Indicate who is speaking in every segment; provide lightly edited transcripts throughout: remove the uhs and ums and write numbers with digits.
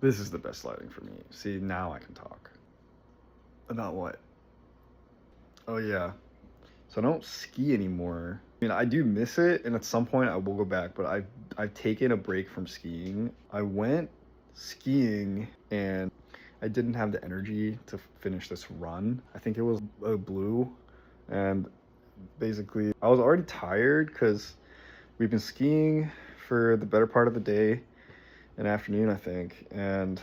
Speaker 1: This is the best sliding for me. See, now I can talk. About what? Oh yeah. So I don't ski anymore. I mean, I do miss it, and at some point I will go back, but I've taken a break from skiing. I went skiing and I didn't have the energy to finish this run. I think it was a blue, and basically I was already tired because we've been skiing for the better part of the day and afternoon, I think, and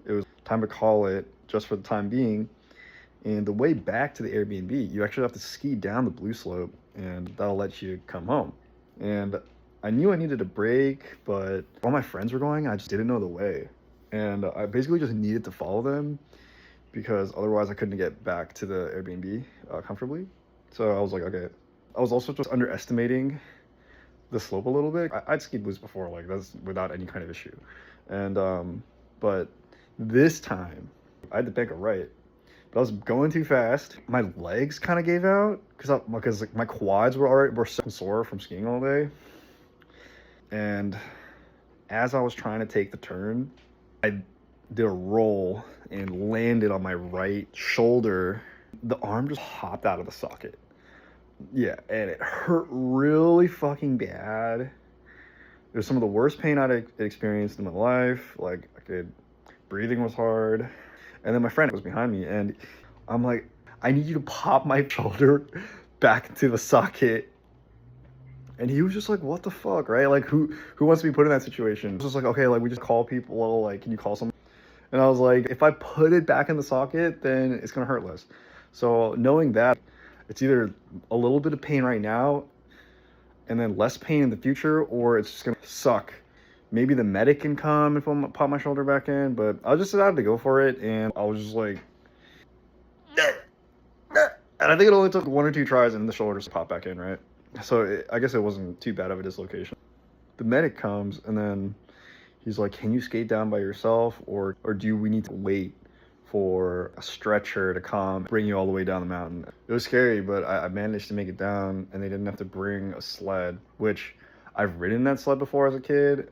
Speaker 1: it was time to call it just for the time being. And the way back to the Airbnb, you actually have to ski down the blue slope, and that'll let you come home. And I knew I needed a break, but all my friends were going, I just didn't know the way. And I basically just needed to follow them because otherwise I couldn't get back to the Airbnb comfortably. So I was like, okay. I was also just underestimating the slope a little bit. I'd skied blues before, like that's without any kind of issue. And but this time I had to bank a right. But I was going too fast. My legs kind of gave out because like, my quads were so sore from skiing all day. And as I was trying to take the turn, I did a roll and landed on my right shoulder. The arm just hopped out of the socket. Yeah, and it hurt really fucking bad. It was some of the worst pain I'd experienced in my life. Like, breathing was hard. And then my friend was behind me, and I'm like, I need you to pop my shoulder back into the socket. And he was just like, what the fuck, right? Like, who wants to be put in that situation? It's just like, okay, like, we just call people, like, can you call someone? And I was like, if I put it back in the socket, then it's gonna hurt less. So knowing that, it's either a little bit of pain right now and then less pain in the future, or it's just gonna suck. Maybe the medic can come and pop my shoulder back in, but I just decided to go for it, and I was just like, and I think it only took 1 or 2 tries and the shoulders pop back in, right? So I guess it wasn't too bad of a dislocation. The medic comes, and then he's like, can you skate down by yourself, or do we need to wait for a stretcher to come bring you all the way down the mountain? It was scary, but I managed to make it down, and they didn't have to bring a sled, which I've ridden that sled before as a kid.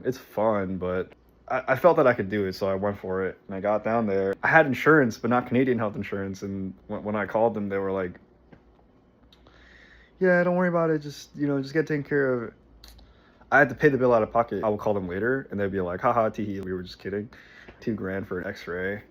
Speaker 1: It's fun, but I felt that I could do it, so I went for it, and I got down there. I had insurance, but not Canadian health insurance, and when I called them, they were like, yeah, don't worry about it, just get taken care of it. I had to pay the bill out of pocket. I will call them later, and they'd be like, haha, teehee, we were just kidding. $2,000 for an x-ray.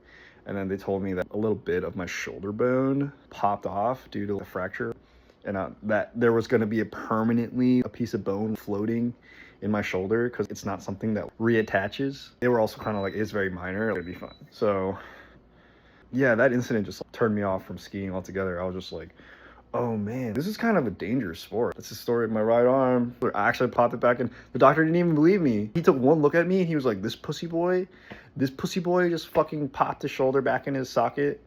Speaker 1: And then they told me that a little bit of my shoulder bone popped off due to a fracture, and that there was going to be a piece of bone floating in my shoulder because it's not something that reattaches. They were also kind of like, it's very minor, it'll be fine. So yeah, that incident just turned me off from skiing altogether. I was just like, oh man, this is kind of a dangerous sport. That's the story of my right arm. I actually popped it back in. The doctor didn't even believe me. He took one look at me and he was like, this pussy boy just fucking popped his shoulder back in his socket.